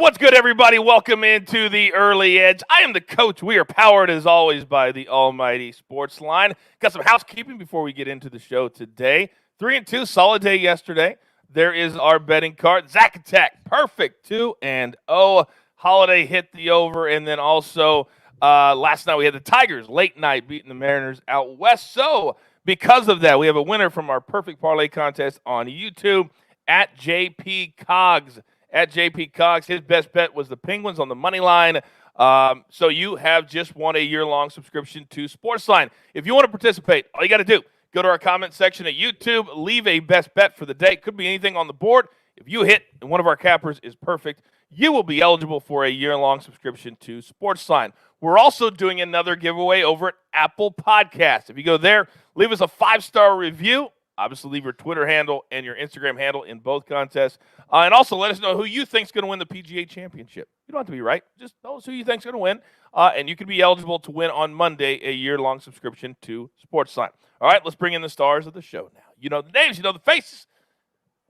What's good, everybody? Welcome into the Early Edge. I am the coach. We are powered, as always, by the almighty SportsLine. Got some housekeeping before we get into the show today. 3-2, solid day yesterday. There is our betting card. Zack Attack, perfect, 2-0. Holiday hit the over, and then also last night we had the Tigers late night beating the Mariners out west. So because of that, we have a winner from our perfect parlay contest on YouTube at JP Cogs. At JP Cogs, his best bet was the Penguins on the money line. So you have just won a year-long subscription to SportsLine. If you want to participate, all you got to do, go to our comment section at YouTube, leave a best bet for the day. Could be anything on the board. If you hit and one of our cappers is perfect, you will be eligible for a year-long subscription to SportsLine. We're also doing another giveaway over at Apple Podcasts. If you go there, leave us a 5-star review. Obviously, leave your Twitter handle and your Instagram handle in both contests. And also let us know who you think is going to win the PGA Championship. You don't have to be right. Just tell us who you think is going to win. And you can be eligible to win on Monday a year-long subscription to SportsLine. All right, let's bring in the stars of the show now. You know the names, you know the faces.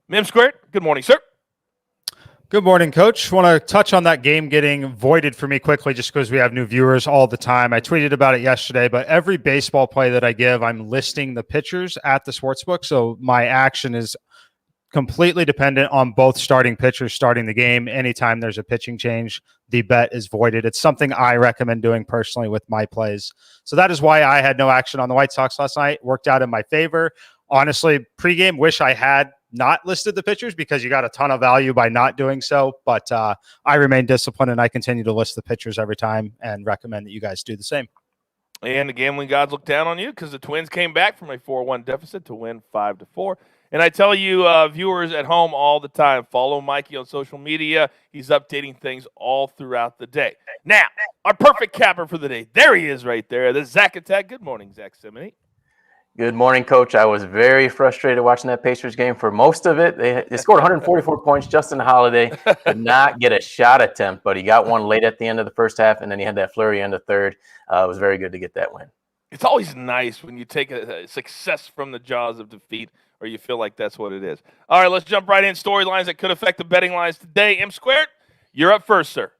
McClure, good morning, sir. Good morning, Coach. Want to touch on that game getting voided for me quickly just because we have new viewers all the time. I tweeted about it yesterday, but every baseball play that I give, I'm listing the pitchers at the sportsbook. So my action is completely dependent on both starting pitchers starting the game. Anytime there's a pitching change, the bet is voided. It's something I recommend doing personally with my plays. So that is why I had no action on the White Sox last night. Worked out in my favor. Honestly, pregame, wish I had not listed the pitchers because you got a ton of value by not doing so. But I remain disciplined and I continue to list the pitchers every time and recommend that you guys do the same. And the gambling gods look down on you because the Twins came back from a 4-1 deficit to win 5-4. And I tell you, viewers at home all the time, follow Mikey on social media. He's updating things all throughout the day. Now, our perfect capper for the day. There he is right there. The Zack Attack. Good morning, Zack Cimini. Good morning, Coach. I was very frustrated watching that Pacers game for most of it. They scored 144 points. Justin Holiday could not get a shot attempt, but he got one late at the end of the first half, and then he had that flurry end of third. It was very good to get that win. It's always nice when you take a success from the jaws of defeat, or you feel like that's what it is. All right, let's jump right in. Storylines that could affect the betting lines today. M-Squared, you're up first, sir.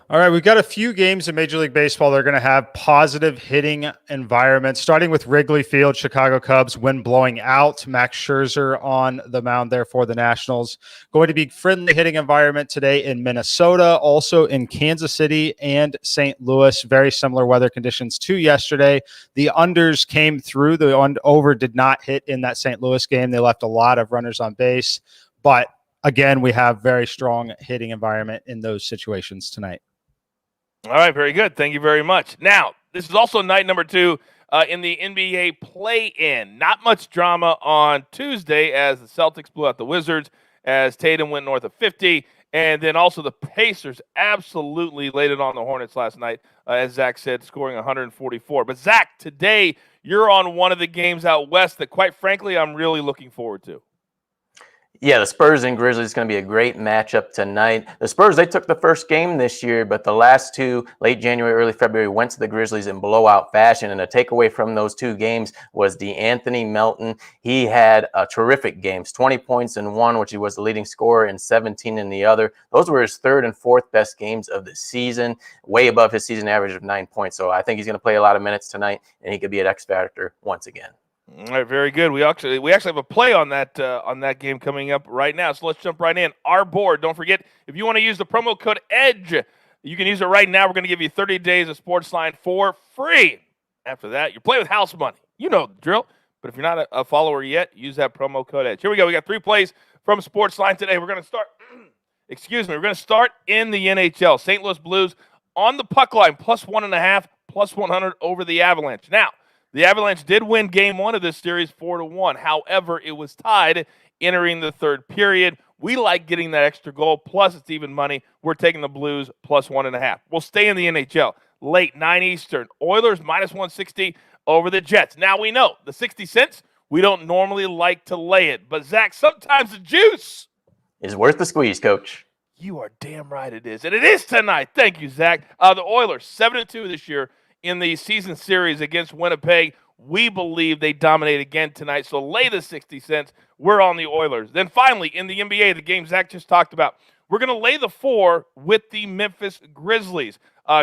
All right, we've got a few games in Major League Baseball that are going to have positive hitting environments, starting with Wrigley Field, Chicago Cubs, wind blowing out. Max Scherzer on the mound there for the Nationals. Going to be friendly hitting environment today in Minnesota, also in Kansas City and St. Louis. Very similar weather conditions to yesterday. The unders came through. The over did not hit in that St. Louis game. They left a lot of runners on base. But again, we have very strong hitting environment in those situations tonight. All right, very good. Thank you very much. Now, this is also night number 2 in the NBA play-in. Not much drama on Tuesday as the Celtics blew out the Wizards, as Tatum went north of 50, and then also the Pacers absolutely laid it on the Hornets last night, as Zach said, scoring 144. But, Zach, today you're on one of the games out west that, quite frankly, I'm really looking forward to. Yeah, the Spurs and Grizzlies is going to be a great matchup tonight. The Spurs, they took the first game this year, but the last two, late January, early February, went to the Grizzlies in blowout fashion. And a takeaway from those two games was DeAnthony Melton. He had terrific games, 20 points in one, which he was the leading scorer, and 17 in the other. Those were his third and fourth best games of the season, way above his season average of 9 points. So I think he's going to play a lot of minutes tonight, and he could be an X factor once again. All right, very good. We actually have a play on that game coming up right now. So let's jump right in. Our board. Don't forget, if you want to use the promo code EDGE, you can use it right now. We're going to give you 30 days of SportsLine for free. After that, you're playing with house money. You know the drill. But if you're not a follower yet, use that promo code EDGE. Here we go. We got 3 plays from SportsLine today. We're going to start. We're going to start in the NHL. St. Louis Blues on the puck line, +1.5, +100 over the Avalanche. Now, the Avalanche did win Game 1 of this series 4-1. However, it was tied entering the third period. We like getting that extra goal, plus it's even money. We're taking the Blues +1.5. We'll stay in the NHL. Late 9 Eastern. Oilers -160 over the Jets. Now we know the 60 cents, we don't normally like to lay it. But, Zach, sometimes the juice is worth the squeeze, Coach. You are damn right it is. And it is tonight. Thank you, Zach. The Oilers, 7-2 this year in the season series against Winnipeg. We believe they dominate again tonight, so lay the 60 cents. We're on the Oilers. Then finally, in the NBA, the game Zach just talked about, We're going to lay the 4 with the Memphis Grizzlies.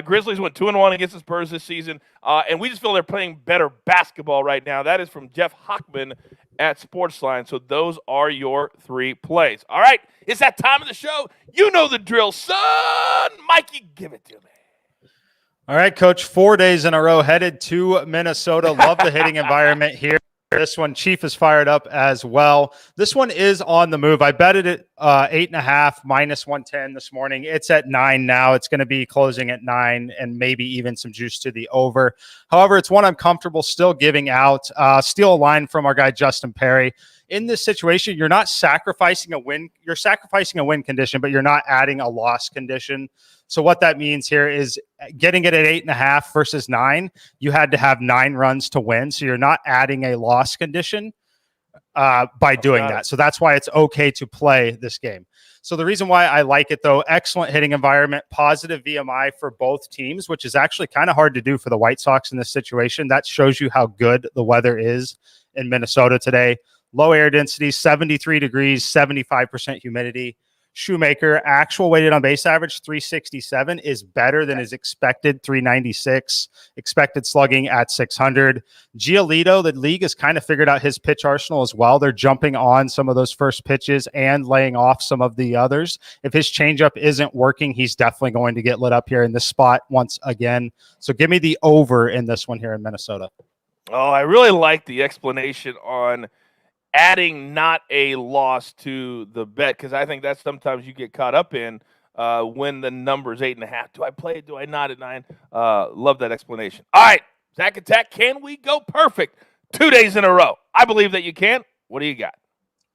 Grizzlies went 2-1 against the Spurs this season, and we just feel they're playing better basketball right now. That is from Jeff Hockman at SportsLine. So those are your 3 plays. All right, it's that time of the show. You know the drill, son. Mikey, give it to me. All right, Coach, 4 days in a row headed to Minnesota. Love the hitting environment here. This one, Chief is fired up as well. This one is on the move. I betted it 8.5 minus 110 this morning. It's at 9 now. It's going to be closing at 9 and maybe even some juice to the over. However, it's one I'm comfortable still giving out. Steal a line from our guy, Justin Perry. In this situation, you're not sacrificing a win. You're sacrificing a win condition, but you're not adding a loss condition. So what that means here is getting it at 8.5 versus 9. You had to have 9 runs to win. So you're not adding a loss condition by doing that. So that's why it's okay to play this game. So the reason why I like it, though, excellent hitting environment, positive VMI for both teams, which is actually kind of hard to do for the White Sox in this situation. That shows you how good the weather is in Minnesota today. Low air density, 73 degrees, 75% humidity. Shoemaker, actual weighted on base average, 367 is better than his expected 396, expected slugging at 600. Giolito, the league has kind of figured out his pitch arsenal as well. They're jumping on some of those first pitches and laying off some of the others. If his changeup isn't working, he's definitely going to get lit up here in this spot once again. So give me the over in this one here in Minnesota. Oh, I really like the explanation on adding not a loss to the bet, because I think that's sometimes you get caught up in when the number's 8.5. Do I play it? Do I not at 9? Love that explanation. All right, Zack Attack, can we go perfect 2 days in a row? I believe that you can. What do you got?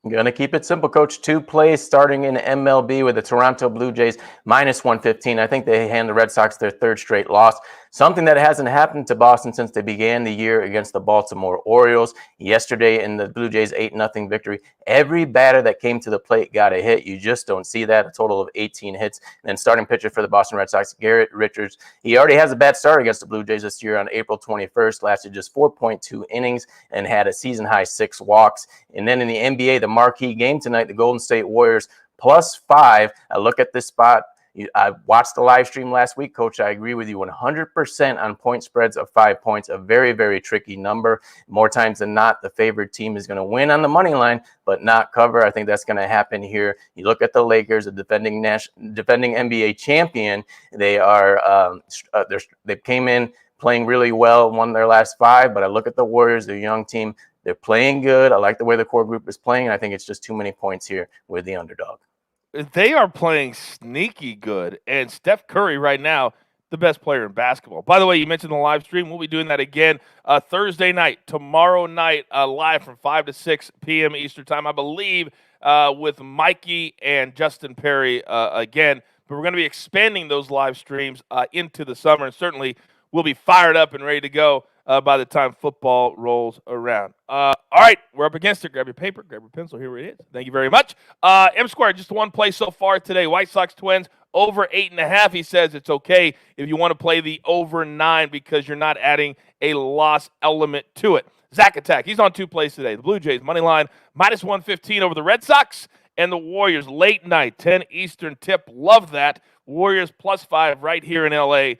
I'm going to keep it simple, Coach. 2 plays starting in MLB with the Toronto Blue Jays minus 115. I think they hand the Red Sox their 3rd straight loss. Something that hasn't happened to Boston since they began the year against the Baltimore Orioles. Yesterday in the Blue Jays 8-0 victory, every batter that came to the plate got a hit. You just don't see that. A total of 18 hits. And then starting pitcher for the Boston Red Sox, Garrett Richards. He already has a bad start against the Blue Jays this year on April 21st. Lasted just 4.2 innings and had a season-high 6 walks. And then in the NBA, the marquee game tonight, the Golden State Warriors +5. I look at this spot. I watched the live stream last week, Coach. I agree with you 100% on point spreads of 5 points, a very, very tricky number. More times than not, the favored team is going to win on the money line, but not cover. I think that's going to happen here. You look at the Lakers, the defending NBA champion. They are they came in playing really well, won their last 5, but I look at the Warriors, their young team. They're playing good. I like the way the core group is playing. I think it's just too many points here with the underdog. They are playing sneaky good, and Steph Curry right now, the best player in basketball. By the way, you mentioned the live stream. We'll be doing that again Thursday night, tomorrow night, live from 5 to 6 p.m. Eastern time, I believe, with Mikey and Justin Perry again. But we're going to be expanding those live streams into the summer, and certainly we'll be fired up and ready to go by the time football rolls around. All right, we're up against it. Grab your paper, grab your pencil. Here it is. Thank you very much. M-Square, just one play so far today. White Sox Twins over 8.5. He says it's okay if you want to play the over 9 because you're not adding a loss element to it. Zack Attack, he's on 2 plays today. The Blue Jays, money line, minus 115 over the Red Sox, and the Warriors, late night, 10 Eastern tip. Love that. Warriors +5 right here in L.A.,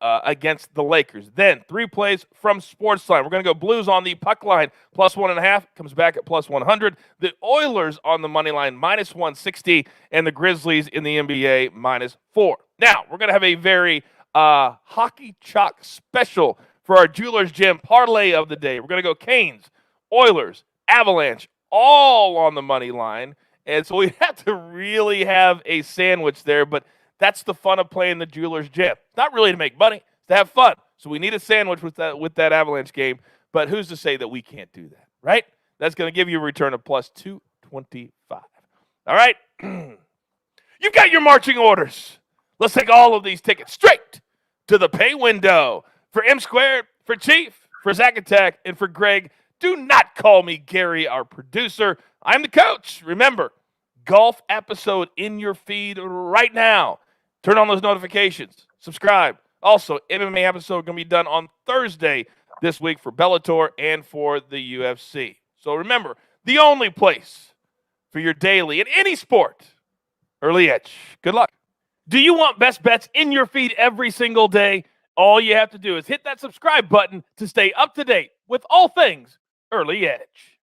against the Lakers. Then 3 plays from SportsLine. We're going to go Blues on the puck line, +1.5, comes back at +100. The Oilers on the money line, minus 160, and the Grizzlies in the NBA, -4. Now, we're going to have a very hockey chalk special for our Jewelers Gym parlay of the day. We're going to go Canes, Oilers, Avalanche, all on the money line. And so we have to really have a sandwich there, but that's the fun of playing the Jewelers Gym. It's not really to make money, it's to have fun. So we need a sandwich with that Avalanche game, but who's to say that we can't do that, right? That's going to give you a return of +225. All right? You've got your marching orders. Let's take all of these tickets straight to the pay window. For M-Squared, for Chief, for Zack Attack, and for Greg, do not call me Gary, our producer. I'm the coach. Remember, golf episode in your feed right now. Turn on those notifications. Subscribe. Also, MMA episode going to be done on Thursday this week for Bellator and for the UFC. So remember, the only place for your daily in any sport Early Edge. Good luck. Do you want best bets in your feed every single day? All you have to do is hit that subscribe button to stay up to date with all things Early Edge.